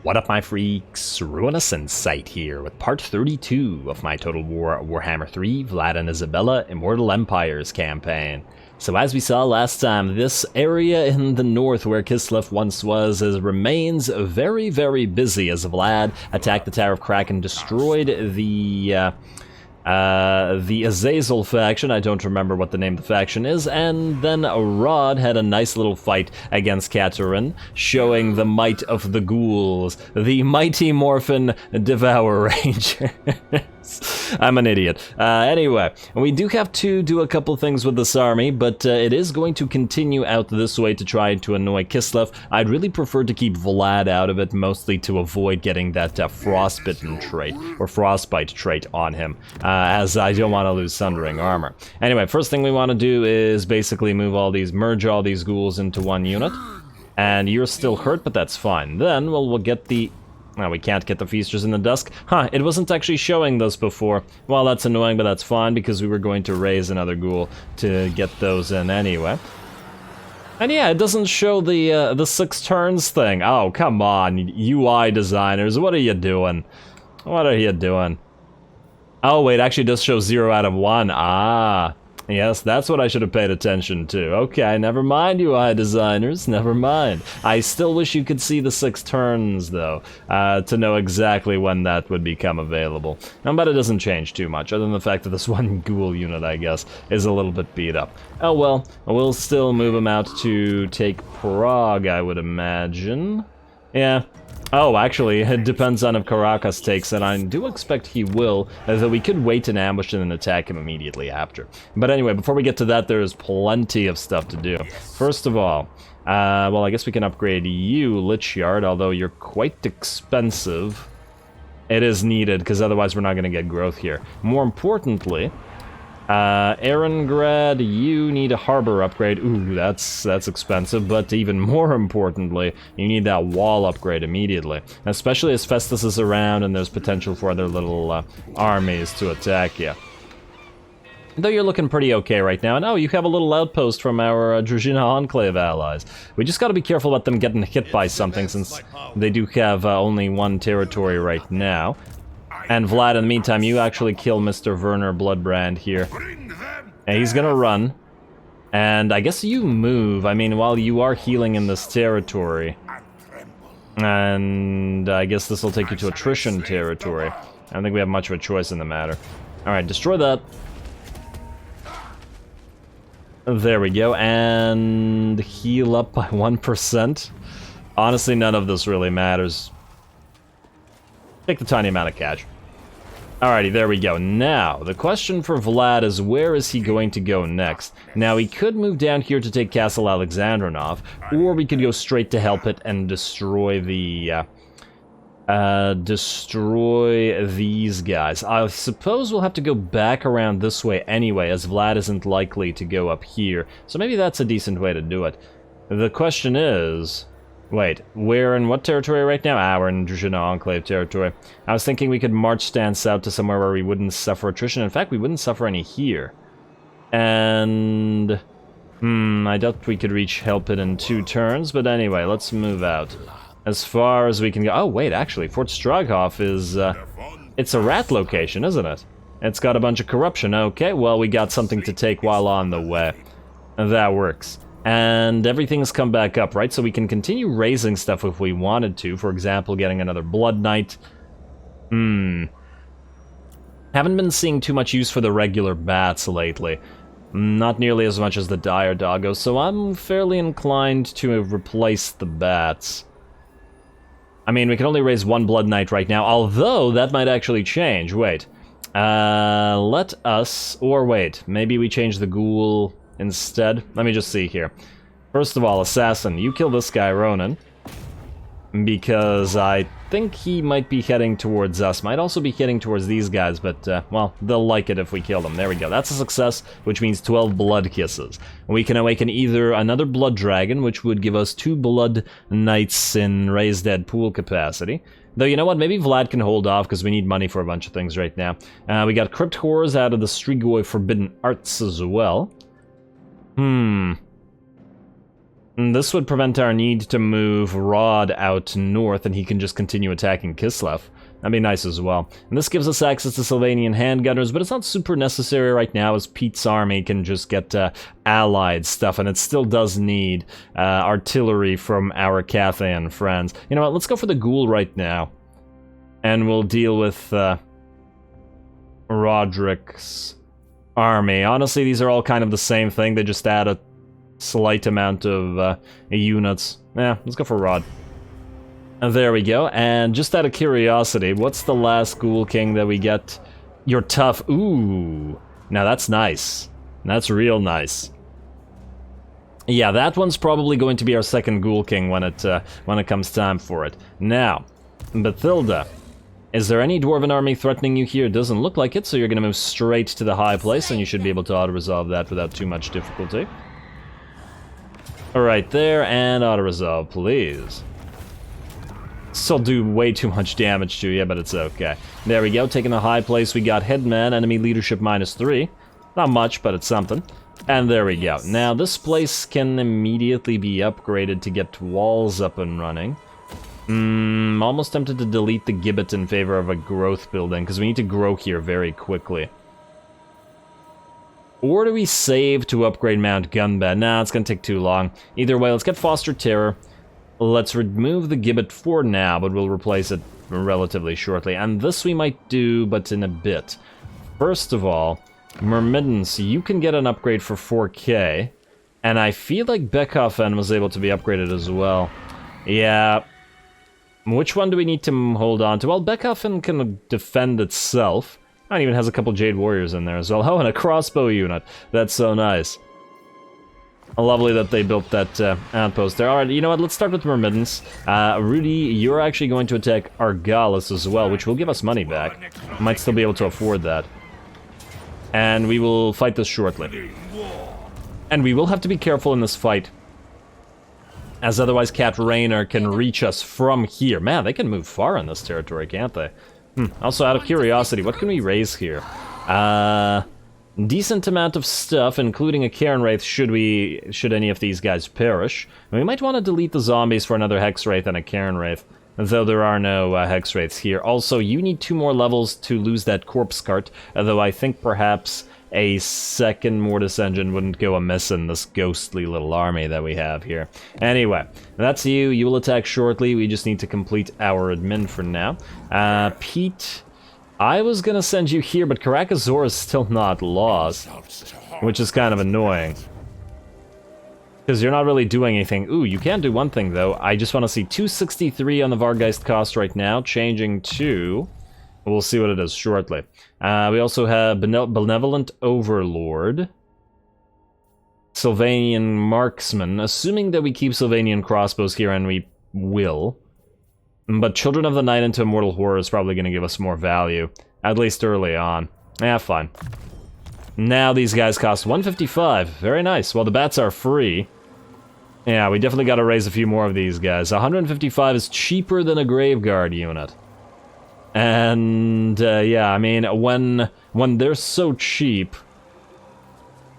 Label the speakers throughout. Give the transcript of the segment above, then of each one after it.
Speaker 1: What up, my freaks? RuinusInsight here with part 32 of my Total Warhammer 3 Vlad and Isabella Immortal Empires campaign. So as we saw last time, this area in the north where Kislev once was remains very, very busy as Vlad attacked the Tower of Kraken, destroyed the Azazel faction. I don't remember what the name of the faction is, and then Rod had a nice little fight against Katerin, showing the might of the ghouls, the mighty Morphin Devour Rangers. I'm an idiot. Anyway, we do have to do a couple things with this army, but it is going to continue out this way to try to annoy Kislev. I'd really prefer to keep Vlad out of it, mostly to avoid getting that frostbitten trait, or frostbite trait on him, as I don't want to lose Sundering Armor. Anyway, first thing we want to do is basically merge all these ghouls into one unit. And you're still hurt, but that's fine. Then we'll get the... Well, we can't get the Feasters in the Dusk. Huh, it wasn't actually showing those before. Well, that's annoying, but that's fine, because we were going to raise another ghoul to get those in anyway. And yeah, it doesn't show the 6 turns thing. Oh, come on, UI designers, what are you doing? What are you doing? Oh, wait, actually it does show 0 out of 1. Ah, yes, that's what I should have paid attention to. Okay, never mind, UI designers, never mind. I still wish you could see the 6 turns, though, to know exactly when that would become available. But it doesn't change too much, other than the fact that this one ghoul unit, I guess, is a little bit beat up. Oh well, we'll still move him out to take Prague, I would imagine. Yeah. Oh, actually, it depends on if Caracas takes it. I do expect he will, though we could wait and ambush and then attack him immediately after. But anyway, before we get to that, there's plenty of stuff to do. First of all, well, I guess we can upgrade you, Lich Yard, although you're quite expensive. It is needed, because otherwise we're not going to get growth here. More importantly, Erengrad, you need a harbor upgrade. Ooh, that's expensive, but even more importantly, you need that wall upgrade immediately. Especially as Festus is around and there's potential for other little armies to attack you. Though you're looking pretty okay right now. And oh, you have a little outpost from our Druzhina Enclave allies. We just gotta be careful about them getting hit by something, since they do have only one territory right now. And Vlad, in the meantime, you actually kill Mr. Werner Bloodbrand here. And he's gonna run. And I guess you move, I mean, while you are healing in this territory. And I guess this will take you to attrition territory. I don't think we have much of a choice in the matter. Alright, destroy that. There we go, and heal up by 1%. Honestly, none of this really matters. Take the tiny amount of cash. Alrighty, there we go. Now, the question for Vlad is, where is he going to go next? Now, he could move down here to take Castle Alexandrinov, or we could go straight to help it and destroy the, destroy these guys. I suppose we'll have to go back around this way anyway, as Vlad isn't likely to go up here. So maybe that's a decent way to do it. The question is... Wait, we're in what territory right now? Ah, we're in Druzhina Enclave territory. I was thinking we could march down south to somewhere where we wouldn't suffer attrition. In fact, we wouldn't suffer any here. And... I doubt we could reach help it in 2 turns, but anyway, let's move out. As far as we can go... Oh, wait, actually, Fort Stroghoff is, it's a rat location, isn't it? It's got a bunch of corruption. Okay, well, we got something to take while on the way. That works. And everything's come back up, right? So we can continue raising stuff if we wanted to. For example, getting another Blood Knight. Haven't been seeing too much use for the regular bats lately. Not nearly as much as the dire doggos, so I'm fairly inclined to replace the bats. I mean, we can only raise 1 Blood Knight right now, although that might actually change. Wait. Let us... Or wait, maybe we change the ghoul... instead. Let me just see here. First of all, Assassin, you kill this guy, Ronan. Because I think he might be heading towards us. Might also be heading towards these guys, but, well, they'll like it if we kill them. There we go. That's a success, which means 12 blood kisses. We can awaken either another blood dragon, which would give us 2 blood knights in raised dead pool capacity. Though, you know what, maybe Vlad can hold off, because we need money for a bunch of things right now. We got Crypt Horrors out of the Strigoi Forbidden Arts as well. And this would prevent our need to move Rod out north, and he can just continue attacking Kislev. That'd be nice as well. And this gives us access to Sylvanian handgunners, but it's not super necessary right now, as Pete's army can just get allied stuff, and it still does need artillery from our Cathayan friends. You know what, let's go for the Ghoul right now. And we'll deal with Roderick's army. Honestly, these are all kind of the same thing, they just add a slight amount of units. Yeah, let's go for Rod. There we go, and just out of curiosity, what's the last Ghoul King that we get? You're tough. Ooh, now that's nice. That's real nice. Yeah, that one's probably going to be our second Ghoul King when it comes time for it. Now, Bathilda, is there any Dwarven army threatening you here? It doesn't look like it, so you're going to move straight to the high place, and you should be able to auto-resolve that without too much difficulty. Right there, and auto-resolve, please. Still do way too much damage to you, but it's okay. There we go, taking the high place, we got Headman, enemy leadership -3. Not much, but it's something. And there we go. Now, this place can immediately be upgraded to get walls up and running. Almost tempted to delete the gibbet in favor of a growth building, because we need to grow here very quickly. Or do we save to upgrade Mount Gunbed? Nah, it's gonna take too long. Either way, let's get Foster Terror. Let's remove the gibbet for now, but we'll replace it relatively shortly. And this we might do, but in a bit. First of all, Myrmidons, you can get an upgrade for 4K. And I feel like Beckhofen was able to be upgraded as well. Yeah. Which one do we need to hold on to? Well, Beckhofen can defend itself. It even has a couple Jade Warriors in there as well. Oh, and a crossbow unit. That's so nice. Lovely that they built that outpost there. Alright, you know what, let's start with Myrmidons. Rudy, you're actually going to attack Argales as well, which will give us money back. Might still be able to afford that. And we will fight this shortly. And we will have to be careful in this fight, as otherwise Cat Raynor can reach us from here. Man, they can move far in this territory, can't they? Also, out of curiosity, what can we raise here? Decent amount of stuff, including a Cairn Wraith should any of these guys perish. And we might want to delete the zombies for another Hex Wraith and a Cairn Wraith, though there are no Hex Wraiths here. Also, you need 2 more levels to lose that Corpse Cart, although I think perhaps a second Mortis Engine wouldn't go amiss in this ghostly little army that we have here. Anyway, that's you. You will attack shortly. We just need to complete our admin for now. Pete, I was gonna send you here, but Karakazor is still not lost, which is kind of annoying. Because you're not really doing anything. Ooh, you can do one thing, though. I just want to see 263 on the Vargeist cost right now, changing to... We'll see what it is shortly. We also have Benevolent Overlord, Sylvanian Marksman, assuming that we keep Sylvanian Crossbows here, and we will. But Children of the Night into Immortal Horror is probably going to give us more value, at least early on. Yeah, fine. Now these guys cost 155. Very nice. Well, the bats are free. Yeah, we definitely got to raise a few more of these guys. 155 is cheaper than a Graveguard unit. And, yeah, I mean, when they're so cheap,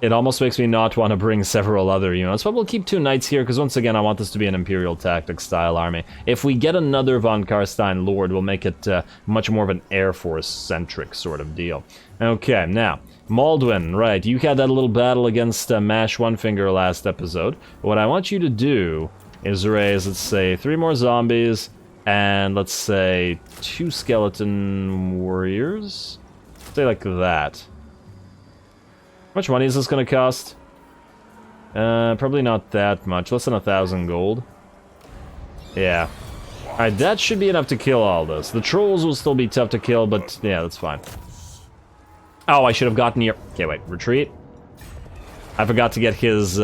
Speaker 1: it almost makes me not want to bring several other units. But we'll keep 2 knights here, because once again, I want this to be an Imperial Tactics-style army. If we get another von Carstein Lord, we'll make it much more of an Air Force-centric sort of deal. Okay, now, Maldwin, right, you had that little battle against Mash One Finger last episode. What I want you to do is raise, let's say, 3 more zombies, and let's say 2 skeleton warriors. Say like that. How much money is this gonna cost? Probably not that much. Less than 1,000 gold. Yeah. Alright, that should be enough to kill all this. The trolls will still be tough to kill, but yeah, that's fine. Oh, I should have gotten here. Okay, wait. Retreat. I forgot to get his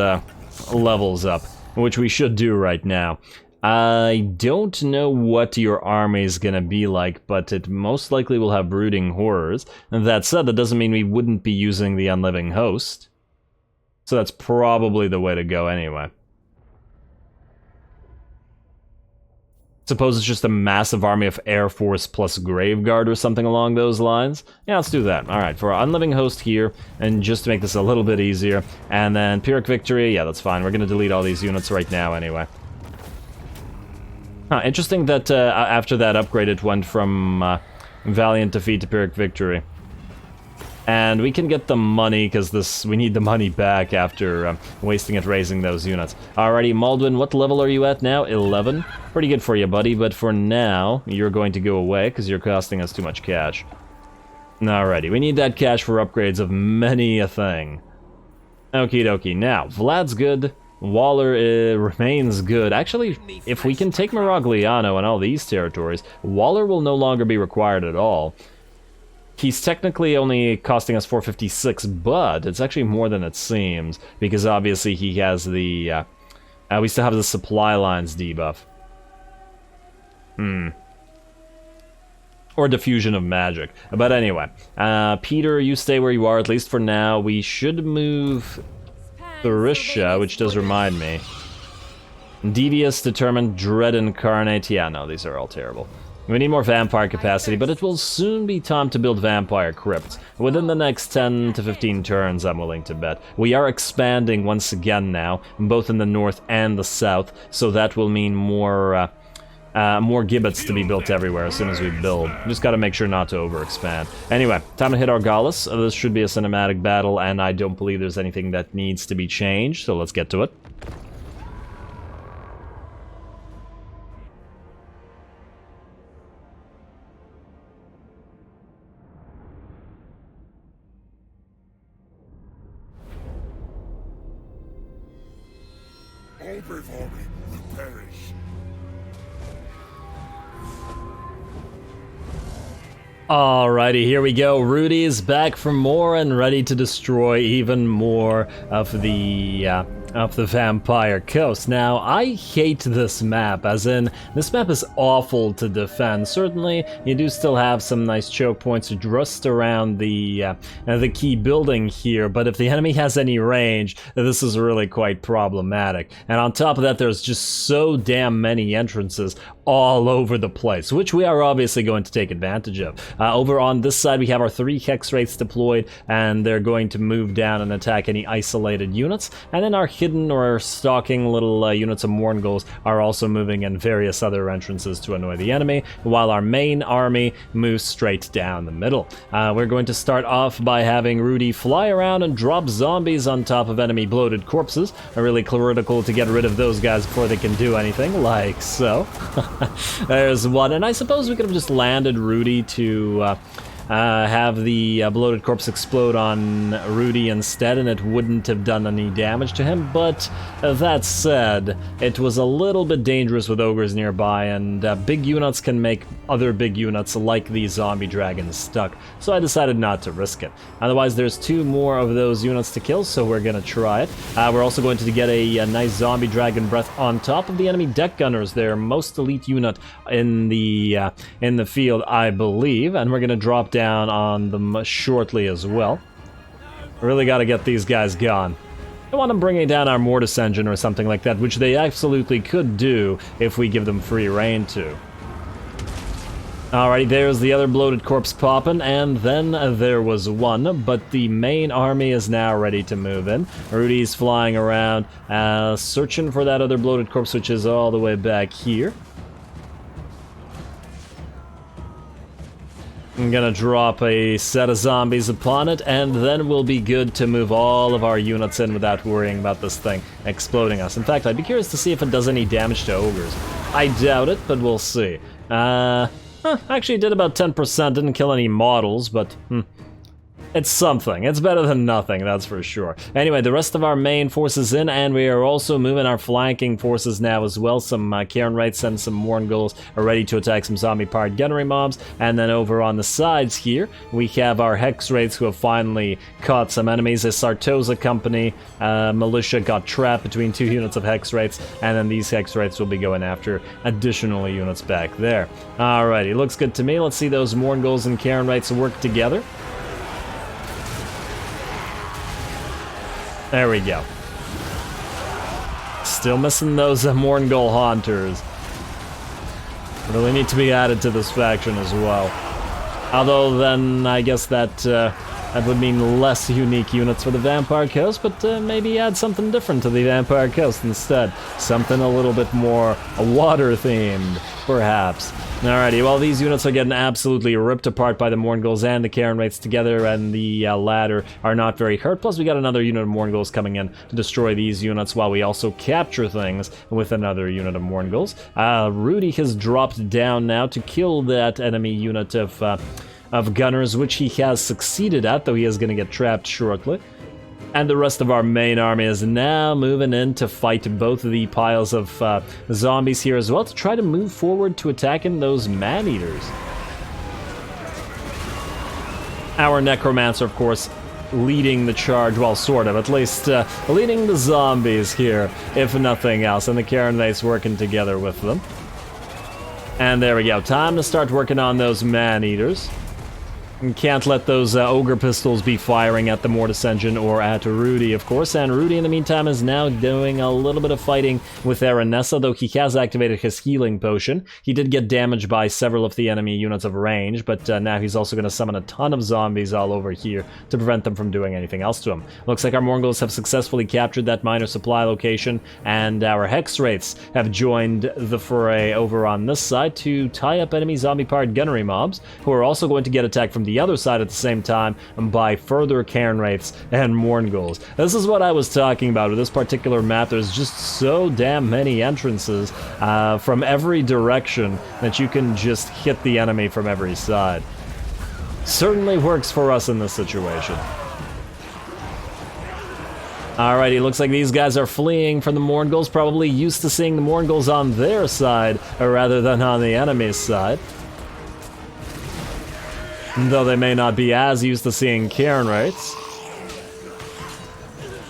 Speaker 1: levels up, which we should do right now. I don't know what your army is gonna be like, but it most likely will have brooding horrors. And that said, that doesn't mean we wouldn't be using the Unliving Host. So that's probably the way to go anyway. Suppose it's just a massive army of Air Force plus Graveguard or something along those lines. Yeah, let's do that. Alright, for our Unliving Host here, and just to make this a little bit easier, and then Pyrrhic Victory, yeah, that's fine. We're gonna delete all these units right now anyway. Huh, interesting that after that upgrade it went from Valiant Defeat to Pyrrhic Victory. And we can get the money, because we need the money back after wasting it raising those units. Alrighty, Maldwin, what level are you at now? 11. Pretty good for you, buddy, but for now, you're going to go away, because you're costing us too much cash. Alrighty, we need that cash for upgrades of many a thing. Okie dokie, now, Vlad's good. Waller remains good. Actually, if we can take Miragliano and all these territories, Waller will no longer be required at all. He's technically only costing us 456, but it's actually more than it seems, because obviously he has the, we still have the supply lines debuff. Or diffusion of magic. But anyway, Peter, you stay where you are, at least for now. We should move Thurisha, which does remind me. Devious, Determined, Dread Incarnate. Yeah, no, these are all terrible. We need more vampire capacity, but it will soon be time to build vampire crypts. Within the next 10 to 15 turns, I'm willing to bet. We are expanding once again now, both in the north and the south, so that will mean more gibbets to be built everywhere as soon as we build. Just gotta make sure not to overexpand. Anyway, time to hit Argales. This should be a cinematic battle, and I don't believe there's anything that needs to be changed, so let's get to it.
Speaker 2: All before me will perish.
Speaker 1: Alrighty, here we go. Rudy is back for more and ready to destroy even more of the Vampire Coast. Now, I hate this map, as in, this map is awful to defend. Certainly, you do still have some nice choke points just around the key building here, but if the enemy has any range, this is really quite problematic. And on top of that, there's just so damn many entrances all over the place, which we are obviously going to take advantage of. Over on this side, we have our 3 Hex Wraiths deployed, and they're going to move down and attack any isolated units. And then our hidden or stalking little units of Mourngulls are also moving in various other entrances to annoy the enemy, while our main army moves straight down the middle. We're going to start off by having Rudy fly around and drop zombies on top of enemy bloated corpses. Really critical to get rid of those guys before they can do anything, like so. There's one, and I suppose we could have just landed Rudy to have the bloated corpse explode on Rudy instead, and it wouldn't have done any damage to him. But that said, it was a little bit dangerous with ogres nearby, and big units can make other big units like the zombie dragons stuck, so I decided not to risk it. Otherwise, there's 2 more of those units to kill, so we're gonna try it. We're also going to get a nice zombie dragon breath on top of the enemy deck gunners, their most elite unit in the field, I believe, and we're gonna drop down on them shortly as well. Really got to get these guys gone. I want them bringing down our Mortis engine or something like that, which they absolutely could do if we give them free reign to. Alrighty, there's the other bloated corpse popping, and then there was one, but the main army is now ready to move in. Rudy's flying around, searching for that other bloated corpse, which is all the way back here. I'm gonna drop a set of zombies upon it, and then we'll be good to move all of our units in without worrying about this thing exploding us. In fact, I'd be curious to see if it does any damage to ogres. I doubt it, but we'll see. Actually it did about 10%, didn't kill any models, but it's something. It's better than nothing, that's for sure. Anyway, the rest of our main forces in, and we are also moving our flanking forces now as well. Some Cairn Wraiths and some Mourngulls are ready to attack some zombie-powered gunnery mobs. And then over on the sides here, we have our Hex Wraiths who have finally caught some enemies. A Sartosa company militia got trapped between 2 units of Hex Wraiths, and then these Hex Wraiths will be going after additional units back there. Alrighty, looks good to me. Let's see those Mourngulls and Cairn Wraiths work together. There we go. Still missing those Mourngull Haunters. really need to be added to this faction as well. Although then I guess that that would mean less unique units for the Vampire Coast, but maybe add something different to the Vampire Coast instead. Something a little bit more water-themed, perhaps. Alrighty, well, these units are getting absolutely ripped apart by the Mourngulls and the Karen Wraiths together, and the latter are not very hurt. Plus, we got another unit of Mourngulls coming in to destroy these units while we also capture things with another unit of Mourngulls. Rudy has dropped down now to kill that enemy unit of gunners, which he has succeeded at, though he is going to get trapped shortly. And the rest of our main army is now moving in to fight both of the piles of zombies here as well, to try to move forward to attacking those man-eaters. Our Necromancer, of course, leading the charge, well, sort of, at least leading the zombies here, if nothing else, and the Karen Wraiths working together with them. And there we go, time to start working on those man-eaters. Can't let those Ogre Pistols be firing at the Mortis Engine or at Rudy, of course, and Rudy in the meantime is now doing a little bit of fighting with Aranessa, though he has activated his healing potion. He did get damaged by several of the enemy units of range, but now he's also going to summon a ton of zombies all over here to prevent them from doing anything else to him. Looks like our Mourngulls have successfully captured that minor supply location, and our Hex Wraiths have joined the fray over on this side to tie up enemy zombie-powered gunnery mobs, who are also going to get attacked from the other side at the same time by further Karen Wraiths and Mourngulls. This is what I was talking about with this particular map. There's just so damn many entrances from every direction that you can just hit the enemy from every side. Certainly works for us in this situation. Alrighty, looks like these guys are fleeing from the Mourngulls, probably used to seeing the Mourngulls on their side rather than on the enemy's side. Though they may not be as used to seeing Karen Wraiths.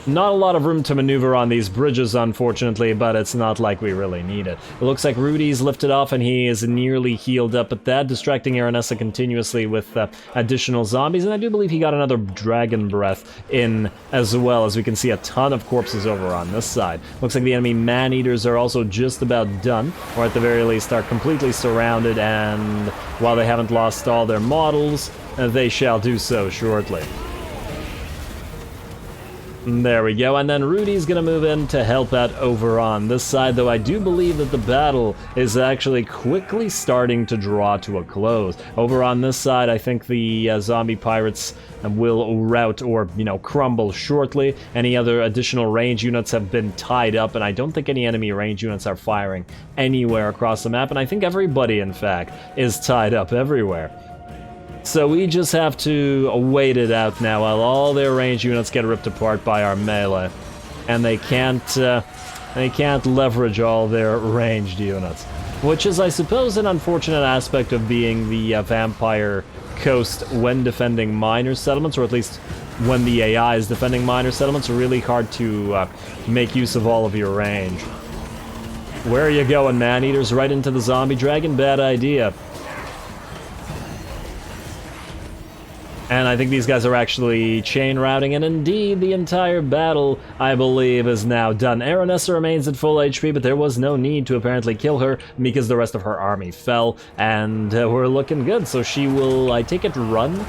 Speaker 1: Not a lot of room to maneuver on these bridges, unfortunately, but it's not like we really need it. It looks like Rudy's lifted off and he is nearly healed up at that, distracting Aranessa continuously with additional zombies, and I do believe he got another Dragon Breath in as well, as we can see a ton of corpses over on this side. Looks like the enemy man-eaters are also just about done, or at the very least are completely surrounded, and while they haven't lost all their models, they shall do so shortly. There we go, and then Rudy's gonna move in to help out over on this side, though I do believe that the battle is actually quickly starting to draw to a close. Over on this side, I think the zombie pirates will rout or, crumble shortly. Any other additional range units have been tied up, and I don't think any enemy range units are firing anywhere across the map, and I think everybody, in fact, is tied up everywhere. So we just have to wait it out now while all their range units get ripped apart by our melee, and they can't leverage all their ranged units, which is, I suppose, an unfortunate aspect of being the Vampire Coast when defending minor settlements, or at least when the AI is defending minor settlements. Really hard to make use of all of your range. Where are you going, man-eaters? Right into the zombie dragon? Bad idea. And I think these guys are actually chain routing, and indeed, the entire battle, I believe, is now done. Aranessa remains at full HP, but there was no need to apparently kill her, because the rest of her army fell, and we're looking good, so she will, I take it, run?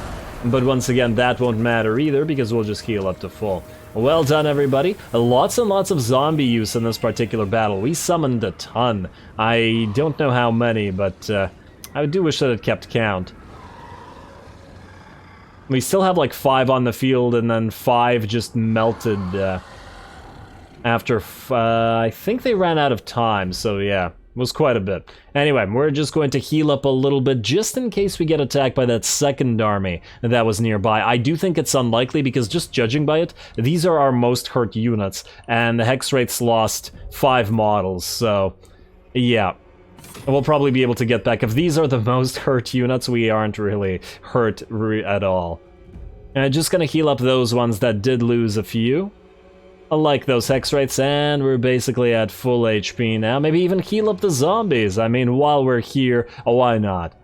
Speaker 1: But once again, that won't matter either, because we'll just heal up to full. Well done, everybody. Lots and lots of zombie use in this particular battle. We summoned a ton. I don't know how many, but I do wish that it kept count. We still have like 5 on the field, and then 5 just melted after, I think they ran out of time, so yeah, it was quite a bit. Anyway, we're just going to heal up a little bit, just in case we get attacked by that second army that was nearby. I do think it's unlikely, because just judging by it, these are our most hurt units, and the Hex Wraiths lost 5 models, so yeah. We'll probably be able to get back. If these are the most hurt units, we aren't really hurt at all. And just gonna heal up those ones that did lose a few. I like those Hex Wraiths, and we're basically at full HP now. Maybe even heal up the zombies. I mean, while we're here, why not?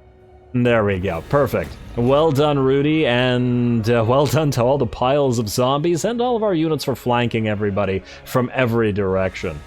Speaker 1: There we go, perfect. Well done, Rudy, and well done to all the piles of zombies, and all of our units for flanking everybody from every direction.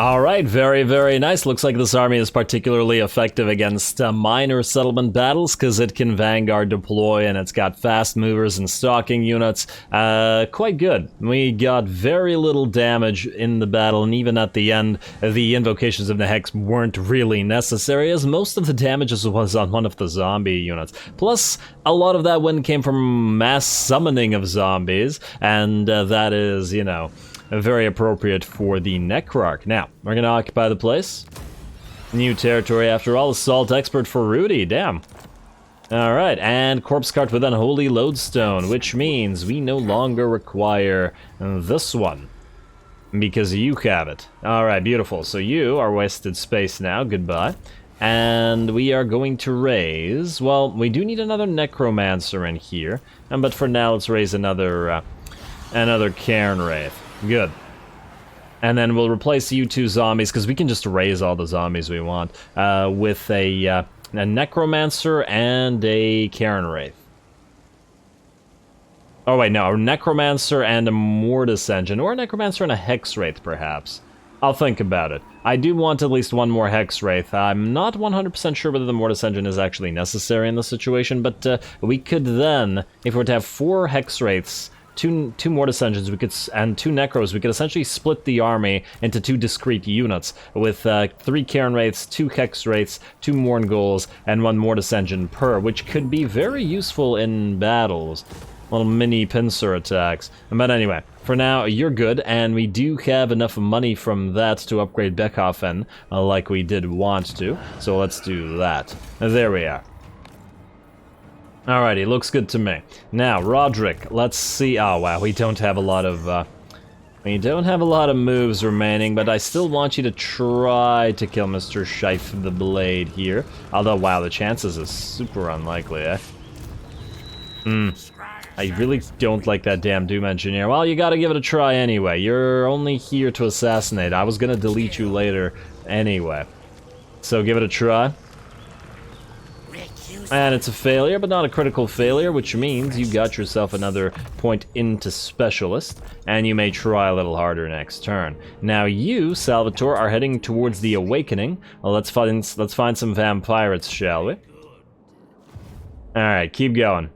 Speaker 1: Alright, very, very nice. Looks like this army is particularly effective against minor settlement battles because it can Vanguard deploy and it's got fast movers and stalking units. Quite good. We got very little damage in the battle, and even at the end, the invocations of the Hex weren't really necessary, as most of the damage was on one of the zombie units. Plus, a lot of that win came from mass summoning of zombies, and that is, you know, very appropriate for the Necrarch. Now, we're gonna occupy the place. New territory after all. Assault expert for Rudy, damn. Alright, and corpse cart with unholy lodestone, which means we no longer require this one, because you have it. Alright, beautiful. So you are wasted space now, goodbye. And we are going to raise, well, we do need another Necromancer in here, but for now let's raise another Cairn Wraith. Good. And then we'll replace you two zombies, because we can just raise all the zombies we want, with a Necromancer and a Cairn Wraith. Oh wait, no, a Necromancer and a Mortis Engine, or a Necromancer and a Hex Wraith, perhaps. I'll think about it. I do want at least one more Hex Wraith. I'm not 100% sure whether the Mortis Engine is actually necessary in this situation, but we could then, if we were to have 4 Hex Wraiths, two Mortis Engines, and 2 Necros, we could essentially split the army into 2 discrete units, with 3 Cairn Wraiths, 2 Hex Wraiths, 2 Mournguls, and 1 Mortis Engine per, which could be very useful in battles. Little mini pincer attacks. But anyway, for now, you're good, and we do have enough money from that to upgrade Beckhofen, like we did want to, so let's do that. There we are. Alrighty, looks good to me. Now, Roderick, let's see. Oh wow, we don't have a lot of moves remaining, but I still want you to try to kill Mr. Scheif the Blade here. Although, wow, the chances is super unlikely, eh? I really don't like that damn Doom Engineer. Well, you gotta give it a try anyway. You're only here to assassinate. I was gonna delete you later anyway. So give it a try. And it's a failure, but not a critical failure, which means you got yourself another point into Specialist, and you may try a little harder next turn. Now you, Salvatore, are heading towards the Awakening. Well, let's find some vampirates, shall we? Alright, keep going.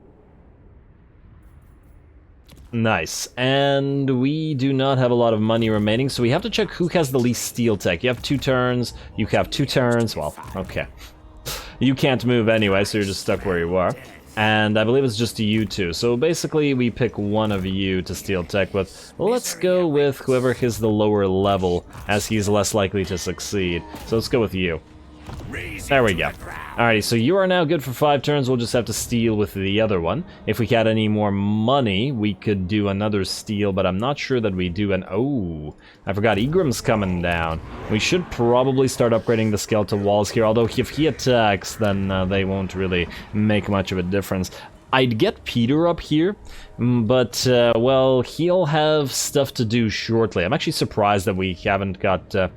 Speaker 1: Nice. And we do not have a lot of money remaining, so we have to check who has the least steel tech. You have 2 turns, you have 2 turns, well, okay. You can't move anyway, so you're just stuck where you are. And I believe it's just you two. So basically, we pick one of you to steal tech with. Let's go with whoever has the lower level, as he's less likely to succeed. So let's go with you. There we go. Alrighty, so you are now good for 5 turns. We'll just have to steal with the other one. If we had any more money, we could do another steal, but I'm not sure that we do. And oh, I forgot, Egrim's coming down. We should probably start upgrading the skeletal walls here, although if he attacks, then they won't really make much of a difference. I'd get Peter up here, but, well, he'll have stuff to do shortly. I'm actually surprised that we haven't got the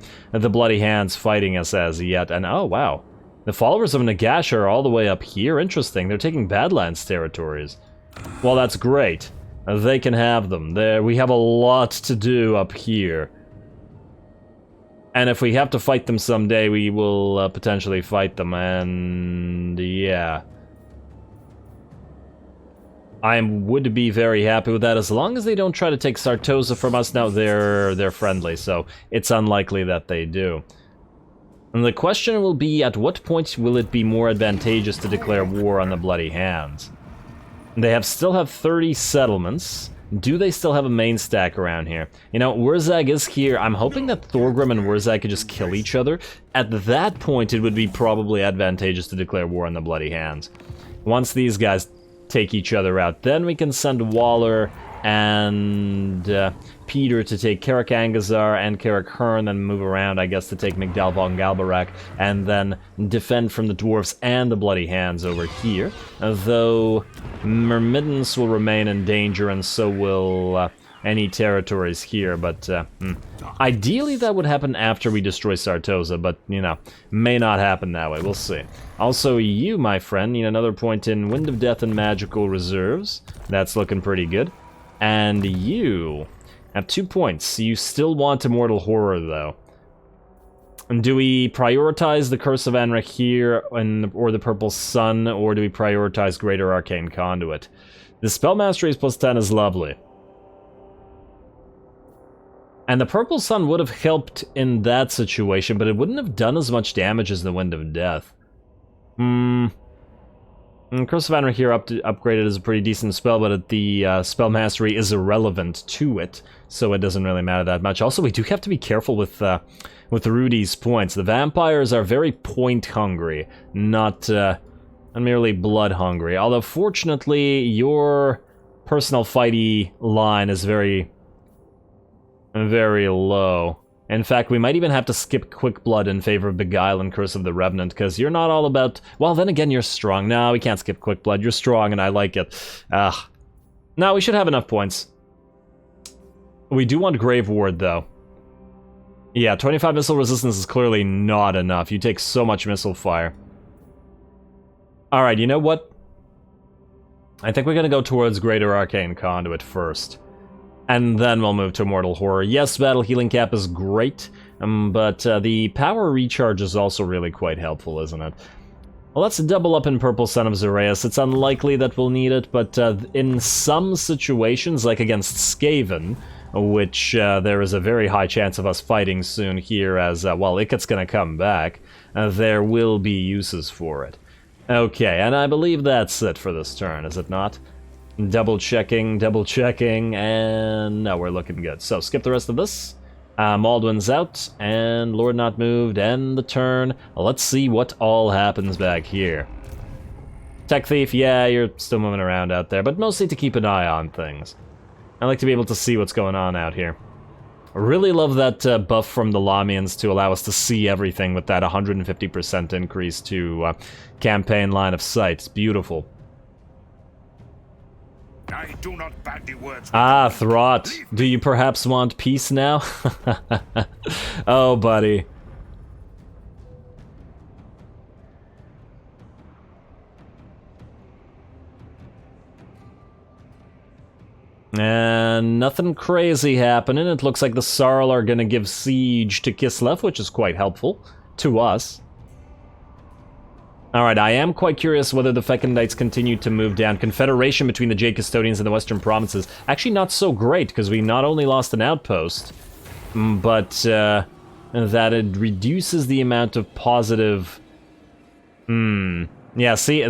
Speaker 1: Bloody Hands fighting us as yet. And, oh, wow. The followers of Nagash are all the way up here? Interesting. They're taking Badlands territories. Well, that's great. They can have them. We have a lot to do up here. And if we have to fight them someday, we will potentially fight them, and yeah. I would be very happy with that, as long as they don't try to take Sartosa from us. Now, they're friendly, so it's unlikely that they do. And the question will be, at what point will it be more advantageous to declare war on the Bloody Hands? They still have 30 settlements. Do they still have a main stack around here? You know, Wurzag is here. I'm hoping that Thorgrim and Wurzag could just kill each other. At that point, it would be probably advantageous to declare war on the Bloody Hands. Once these guys take each other out, then we can send Waller and Peter to take Carrick Angazar and Carrick Hearn, and move around, I guess, to take Migdal von Galbarak, and then defend from the Dwarfs and the Bloody Hands over here. Though Myrmidons will remain in danger, and so will any territories here, but ideally that would happen after we destroy Sartosa, but, you know, may not happen that way. We'll see. Also, you, my friend, need another point in Wind of Death and Magical Reserves. That's looking pretty good. And you have 2 points. You still want Immortal Horror, though. Do we prioritize the Curse of Anric here, or the Purple Sun, or do we prioritize Greater Arcane Conduit? The Spell Mastery plus 10 is lovely. And the Purple Sun would have helped in that situation, but it wouldn't have done as much damage as the Wind of Death. Curse of Anric here upgraded is a pretty decent spell, but the Spell Mastery is irrelevant to it, so it doesn't really matter that much. Also, we do have to be careful with Rudy's points. The vampires are very point-hungry, not merely blood-hungry. Although, fortunately, your personal fighty line is very low. In fact, we might even have to skip Quick Blood in favor of Beguile and Curse of the Revenant, because you're not all about... Well, then again, you're strong. No, we can't skip Quick Blood. You're strong, and I like it. No, we should have enough points. We do want Grave Ward, though. Yeah, 25 missile resistance is clearly not enough. You take so much missile fire. Alright, you know what? I think we're going to go towards Greater Arcane Conduit first. And then we'll move to Immortal Horror. Yes, Battle Healing Cap is great, but the Power Recharge is also really quite helpful, isn't it? Well, let's double up in Purple Son of Zoraeus. It's unlikely that we'll need it, but in some situations, like against Skaven, which there is a very high chance of us fighting soon here as, well, Iket's gonna come back, there will be uses for it. Okay, and I believe that's it for this turn, is it not? Double checking, and no, we're looking good. So, skip the rest of this. Maldwin's out, and Lord Not Moved, end the turn. Let's see what all happens back here. Tech Thief, yeah, you're still moving around out there, but mostly to keep an eye on things. I like to be able to see what's going on out here. I really love that buff from the Lamians to allow us to see everything with that 150% increase to campaign line of sight. It's beautiful.
Speaker 2: I do not bandy words.
Speaker 1: Throt. Do you perhaps want peace now? Oh, buddy. And nothing crazy happening. It looks like the Sarl are gonna give siege to Kislev, which is quite helpful to us. Alright, I am quite curious whether the Fecondites continue to move down. Confederation between the Jade Custodians and the Western Provinces. Actually not so great, because we not only lost an outpost, but that it reduces the amount of positive... Yeah, see,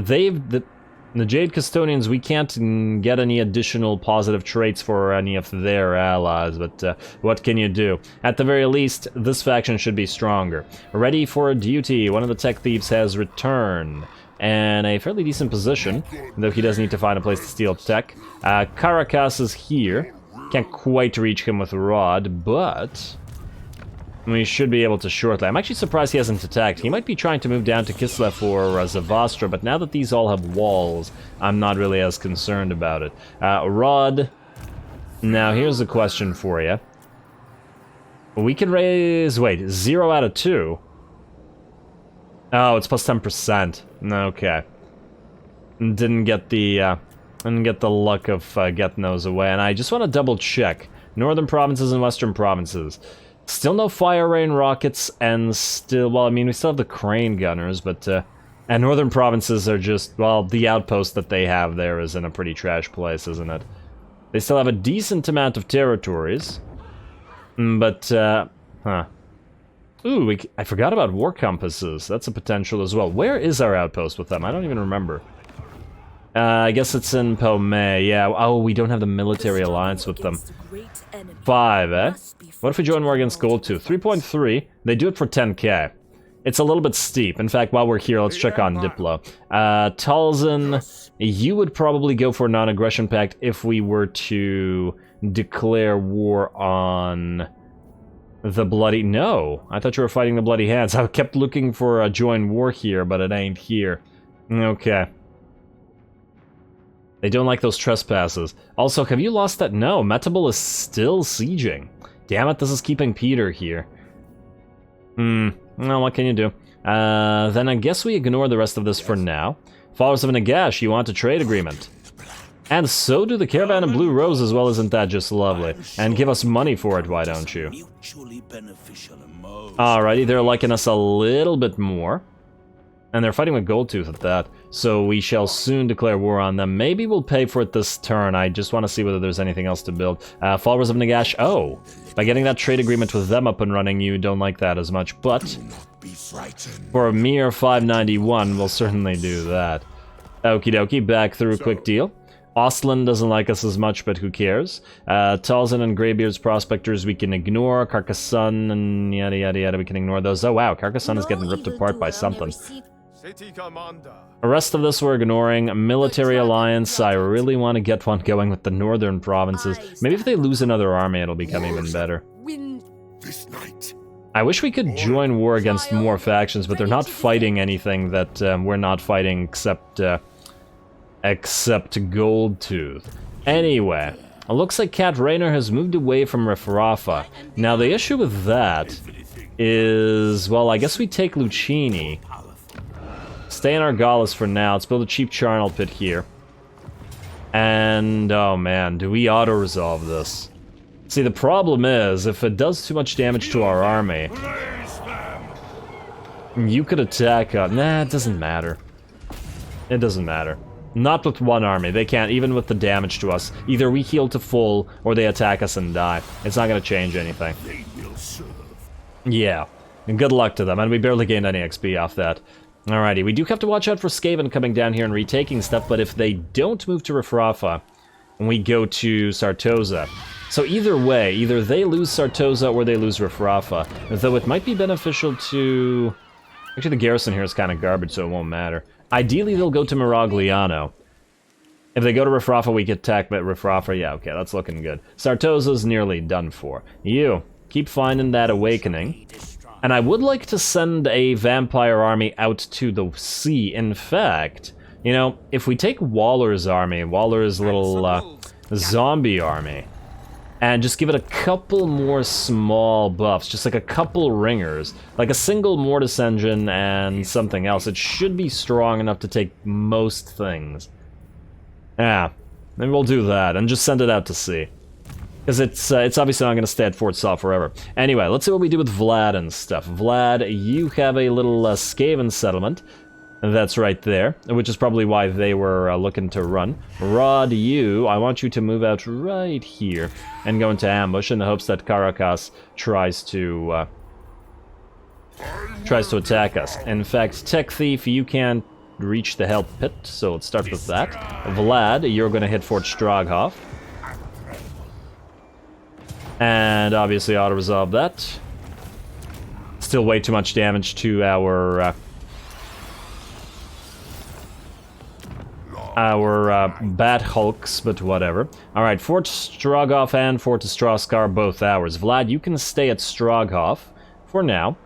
Speaker 1: the Jade Custodians, we can't get any additional positive traits for any of their allies, but what can you do? At the very least, this faction should be stronger. Ready for duty, one of the Tech Thieves has returned. And a fairly decent position, though he does need to find a place to steal tech. Caracas is here. Can't quite reach him with Rod, but... we should be able to shortly. I'm actually surprised he hasn't attacked. He might be trying to move down to Kislev or Zavastra, but now that these all have walls, I'm not really as concerned about it. Rod. Now, here's a question for you. We can raise... wait, 0 out of 2. Oh, it's plus 10%. Okay. Didn't get the luck of getting those away, and I just want to double check. Northern provinces and western provinces. Still no fire rain rockets, and still, well, I mean, we still have the crane gunners, but, and northern provinces are just, well, the outpost that they have there is in a pretty trash place, isn't it? They still have a decent amount of territories, but, huh. Ooh, I forgot about war compasses. That's a potential as well. Where is our outpost with them? I don't even remember. I guess it's in Pomay, yeah. Oh, we don't have the military alliance with them. 5, eh? What if we join war against Gold 2? 3.3. They do it for 10k. It's a little bit steep. In fact, while we're here, let's check on Diplo. Talzin, you would probably go for a non-aggression pact if we were to declare war on the Bloody... No, I thought you were fighting the Bloody Hands. I kept looking for a join war here, but it ain't here. Okay. They don't like those trespasses. Also, have you lost that? No, Metabol is still sieging. Damn it, this is keeping Peter here. Well, what can you do? Then I guess we ignore the rest of this for now. Followers of Nagash, you want a trade agreement? And so do the Caravan of Blue Rose as well, isn't that just lovely? And give us money for it, why don't you? Alrighty, they're liking us a little bit more. And they're fighting with Goldtooth at that, so we shall soon declare war on them. Maybe we'll pay for it this turn. I just want to see whether there's anything else to build. Followers of Nagash. Oh, by getting that trade agreement with them up and running, you don't like that as much. But for a mere 591, we'll certainly do that. Okie dokie, back through a quick deal. Ostland doesn't like us as much, but who cares? Talzin and Greybeard's Prospectors we can ignore. Carcassonne and yada yada yada, we can ignore those. Oh wow, Carcassonne is getting ripped apart by something. The rest of this we're ignoring. Military alliance, I really want to get one going with the northern provinces. Maybe if they lose another army, it'll become even better. I wish we could join war against more factions, but they're not fighting anything that we're not fighting except Goldtooth. Anyway, it looks like Cat Raynor has moved away from Rifrafa. Now the issue with that is, well, I guess we take Lucchini. Stay in Argales for now. Let's build a cheap charnel pit here. And, oh man, do we auto-resolve this? See, the problem is, if it does too much damage to our army, you could attack nah, it doesn't matter. It doesn't matter. Not with one army. They can't, even with the damage to us. Either we heal to full, or they attack us and die. It's not gonna change anything. Yeah. And good luck to them, and we barely gained any XP off that. Alrighty, we do have to watch out for Skaven coming down here and retaking stuff, but if they don't move to Rifrafa, and we go to Sartosa. So either way, either they lose Sartosa or they lose Rifrafa. Though it might be beneficial to... Actually, the garrison here is kind of garbage, so it won't matter. Ideally, they'll go to Miragliano. If they go to Rifrafa, we get attacked by Rifrafa. Yeah, okay, that's looking good. Sartosa's nearly done for. You, keep finding that awakening. And I would like to send a vampire army out to the sea. In fact, you know, if we take Waller's army, Waller's little zombie army, and just give it a couple more small buffs, just like a couple ringers, like a single mortis engine and something else, it should be strong enough to take most things. Yeah, maybe we'll do that, and just send it out to sea. Because it's obviously not going to stay at Fort Saw forever. Anyway, let's see what we do with Vlad and stuff. Vlad, you have a little Skaven settlement. That's right there, which is probably why they were looking to run. Rod, I want you to move out right here and go into ambush in the hopes that Caracas tries to attack us. In fact, Tech Thief, you can't reach the Help Pit, so let's start with that. Vlad, you're going to hit Fort Stroghoff. And obviously auto-resolve that. Still way too much damage to our Bat Hulks, but whatever. Alright, Fort Stroghoff and Fort Stroskar, both ours. Vlad, you can stay at Stroghoff for now.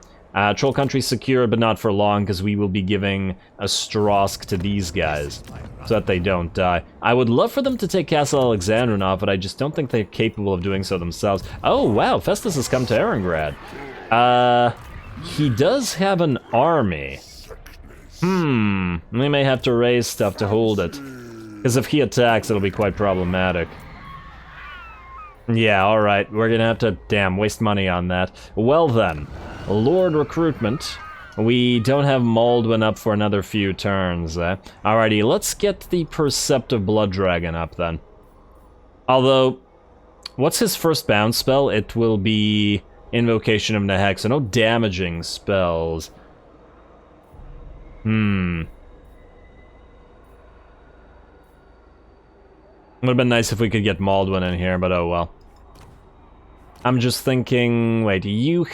Speaker 1: Troll Country secure, but not for long, because we will be giving a Strosk to these guys, so that they don't die. I would love for them to take Castle Alexandrinov, but I just don't think they're capable of doing so themselves. Oh, wow, Festus has come to Erengrad. He does have an army. We may have to raise stuff to hold it. Because if he attacks, it'll be quite problematic. Yeah, alright, we're gonna have to, waste money on that. Well then, Lord Recruitment. We don't have Maldwin up for another few turns, Alrighty, let's get the Perceptive Blood Dragon up then. Although, what's his first bounce spell? It will be Invocation of Nehek, so no damaging spells. Would have been nice if we could get Maldwin in here, but oh well. I'm just thinking, wait, you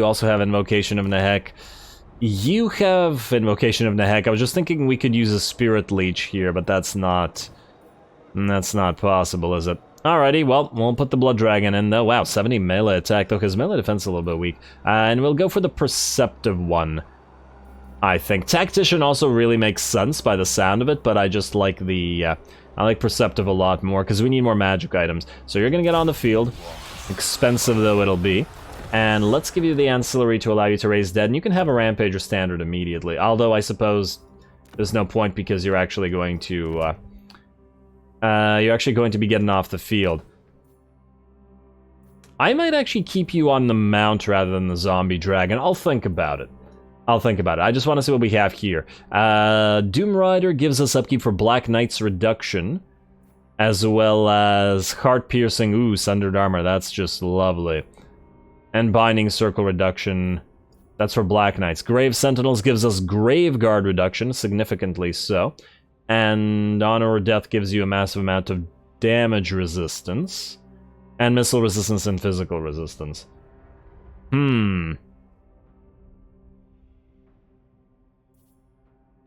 Speaker 1: also have Invocation of Nehek. You have Invocation of Nehek. I was just thinking we could use a Spirit Leech here, but that's not possible, is it? Alrighty, well, we'll put the Blood Dragon in though. Wow, 70 melee attack, though, because melee defense is a little bit weak. And we'll go for the Perceptive one, I think. Tactician also really makes sense by the sound of it, but I just like I like Perceptive a lot more, because we need more magic items. So you're gonna get on the field. Expensive though it'll be. And let's give you the ancillary to allow you to raise dead, and you can have a Rampager standard immediately. Although I suppose there's no point because you're actually going to You're actually going to be getting off the field. I might actually keep you on the mount rather than the zombie dragon. I'll think about it. I just want to see what we have here. Doom Rider gives us upkeep for Black Knight's reduction, as well as heart-piercing, ooh, sundered armor. That's just lovely. And binding circle reduction. That's for Black Knights. Grave Sentinels gives us Grave Guard reduction, significantly so. And Honor or Death gives you a massive amount of damage resistance. And missile resistance and physical resistance. And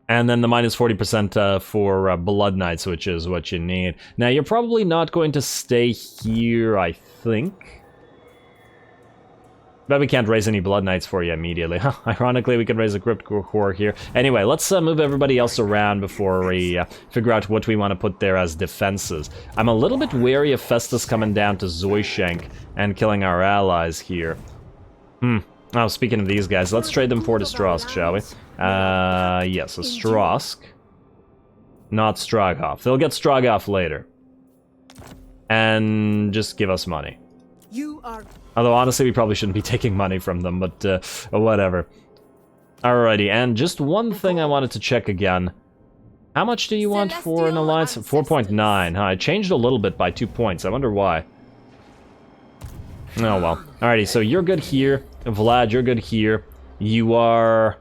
Speaker 1: then the minus 40% for Blood Knights, which is what you need. Now, you're probably not going to stay here, I think. But we can't raise any Blood Knights for you immediately. Ironically, we can raise a Crypt Core here. Anyway, let's move everybody else around before we figure out what we want to put there as defenses. I'm a little bit wary of Festus coming down to Zoishank and killing our allies here. Oh, speaking of these guys, let's trade them for the Strask, shall we? Yes, a Strask. Not Stroghoff. They'll get Stroghoff later. And just give us money. Although, honestly, we probably shouldn't be taking money from them, but whatever. Alrighty, and just one thing I wanted to check again. How much do you want for an alliance? 4.9, huh? It changed a little bit by 2 points. I wonder why. Oh, well. Alrighty, so you're good here. Vlad, you're good here. You are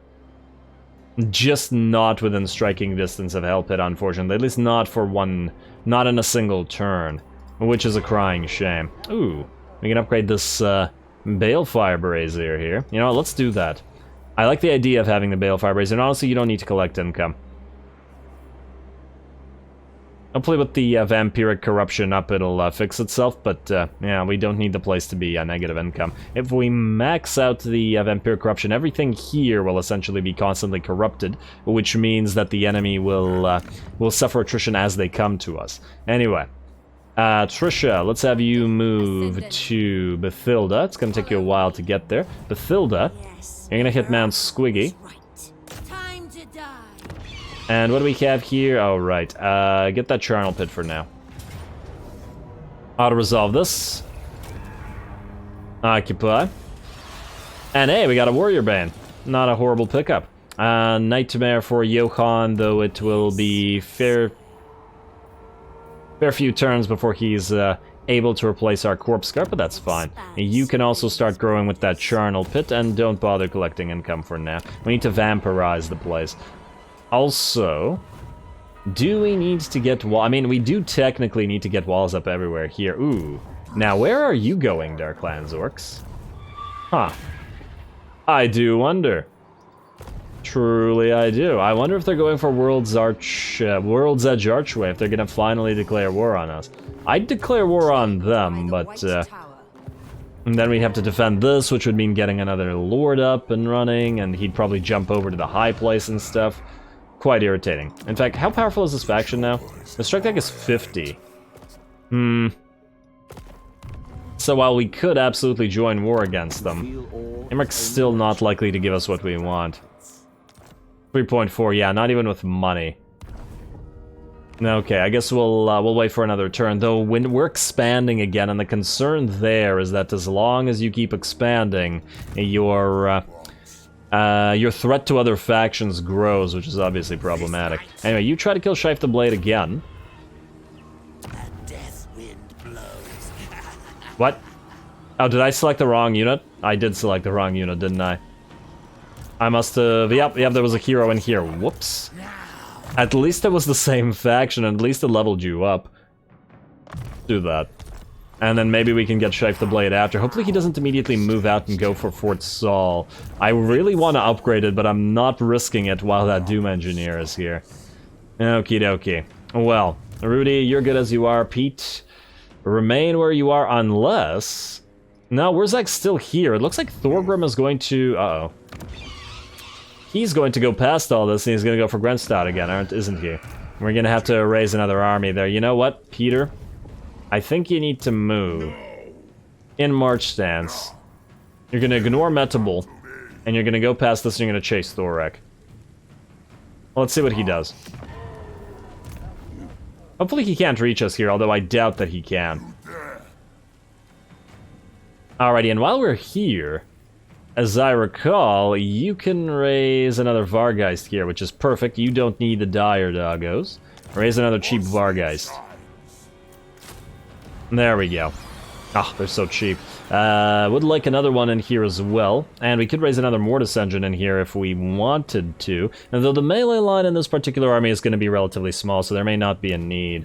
Speaker 1: just not within striking distance of Hell Pit, unfortunately. At least not for one, not in a single turn, which is a crying shame. Ooh, we can upgrade this Balefire Brazier here. You know what, let's do that. I like the idea of having the Balefire Brazier, and honestly, you don't need to collect income. Hopefully with the Vampiric Corruption up, it'll fix itself, but yeah, we don't need the place to be negative income. If we max out the Vampiric Corruption, everything here will essentially be constantly corrupted, which means that the enemy will suffer attrition as they come to us. Anyway, Trisha, let's have you move to Bathilda. It's going to take you a while to get there. Bathilda, you're going to hit Mount Squiggy. And what do we have here? Oh, right. Get that Charnel Pit for now. Auto-resolve this. Occupy. And hey, we got a Warrior Bane. Not a horrible pickup. Nightmare for Johan, though it will be fair few turns before he's able to replace our Corpse Guard, but that's fine. You can also start growing with that Charnel Pit, and don't bother collecting income for now. We need to vampirize the place. Also, do we need to get I mean, we do technically need to get walls up everywhere here. Ooh. Now, where are you going, Darklands Orcs? Huh. I do wonder. Truly, I do. I wonder if they're going for World's Edge Archway, if they're gonna finally declare war on us. I'd declare war on them, but, and then we'd have to defend this, which would mean getting another Lord up and running, and he'd probably jump over to the high place and stuff. Quite irritating. In fact, how powerful is this faction now? The strike deck is 50. So while we could absolutely join war against them, Imric's still not likely to give us what we want. 3.4, yeah, not even with money. Okay, I guess we'll wait for another turn, though when we're expanding again, and the concern there is that as long as you keep expanding, your threat to other factions grows, which is obviously problematic. Anyway, you try to kill Shife the Blade again. What? Oh, did I select the wrong unit? I did select the wrong unit, didn't I? I must have... Yep, there was a hero in here. Whoops. At least it was the same faction, and at least it leveled you up. Do that. And then maybe we can get Shife the Blade after. Hopefully he doesn't immediately move out and go for Fort Saul. I really want to upgrade it, but I'm not risking it while that Doom Engineer is here. Okie dokie. Well, Rudy, you're good as you are. Pete, remain where you are unless... No, Wurzak's still here. It looks like Thorgrim is going to... Uh-oh. He's going to go past all this, and he's going to go for Grenstad again, isn't he? We're going to have to raise another army there. You know what, Peter? I think you need to move. In March stance. You're going to ignore Metable, and you're going to go past this, and you're going to chase Thorek. Well, let's see what he does. Hopefully he can't reach us here, although I doubt that he can. Alrighty, and while we're here, as I recall, you can raise another Vargeist here, which is perfect. You don't need the dire doggos. Raise another cheap Vargeist. There we go. Ah, they're so cheap. Would like another one in here as well. And we could raise another Mortis engine in here if we wanted to. And though the melee line in this particular army is going to be relatively small, so there may not be a need.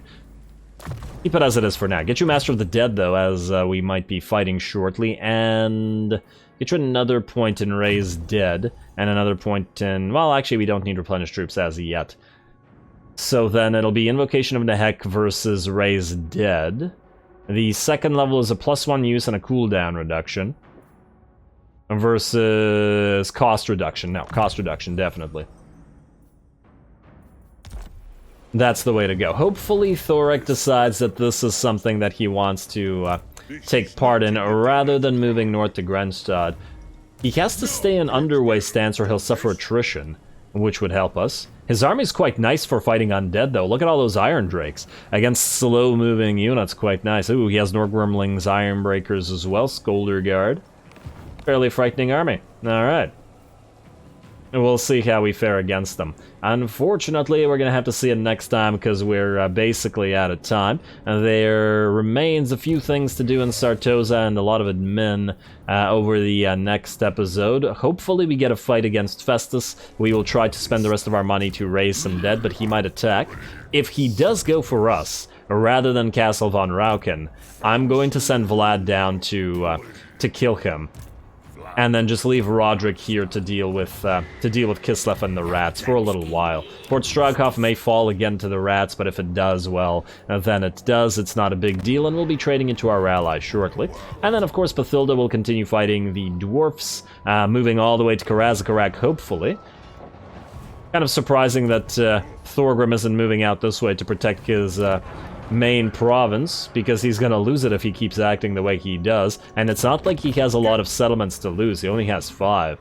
Speaker 1: Keep it as it is for now. Get you Master of the Dead, though, as we might be fighting shortly. And get you another point in Raise Dead. And another point in... Well, actually, we don't need Replenish Troops as yet. So then it'll be Invocation of Nehek versus Raise Dead. The second level is a +1 use and a cooldown reduction. Versus cost reduction. No, cost reduction, definitely. That's the way to go. Hopefully Thorek decides that this is something that he wants to take part in, rather than moving north to Grenstad. He has to stay in underway stance or he'll suffer attrition, which would help us. His army's quite nice for fighting undead, though. Look at all those Iron Drakes. Against slow-moving units, quite nice. Ooh, he has Norgwormlings, Ironbreakers as well, Skolder Guard. Fairly frightening army. Alright. We'll see how we fare against them. Unfortunately, we're going to have to see it next time because we're basically out of time. There remains a few things to do in Sartosa and a lot of admin over the next episode. Hopefully we get a fight against Festus. We will try to spend the rest of our money to raise some dead, but he might attack. If he does go for us, rather than Castle von Rauken, I'm going to send Vlad down to kill him. And then just leave Roderick here to deal with Kislev and the rats for a little while. Fort Stroghoff may fall again to the rats, but if it does, well, then it does. It's not a big deal, and we'll be trading into our allies shortly. And then, of course, Bathilda will continue fighting the dwarfs, moving all the way to Karazakarak, hopefully. Kind of surprising that Thorgrim isn't moving out this way to protect his main province, because he's gonna lose it if he keeps acting the way he does, and it's not like he has a lot of settlements to lose. He only has 5.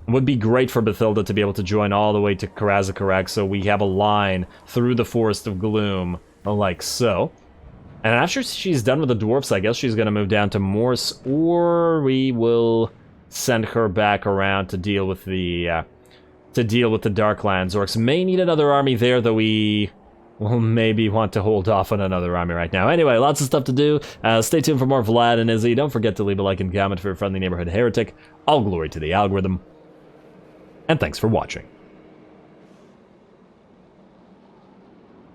Speaker 1: Would be great for Bathilda to be able to join all the way to Karazakarak, so we have a line through the Forest of Gloom, like so. And after she's done with the dwarfs, I guess she's gonna move down to Morse, or we will send her back around to deal with the Darklands. Orcs may need another army there, though we will maybe want to hold off on another army right now. Anyway, lots of stuff to do. Stay tuned for more Vlad and Izzy. Don't forget to leave a like and comment for your friendly neighborhood heretic. All glory to the algorithm. And thanks for watching.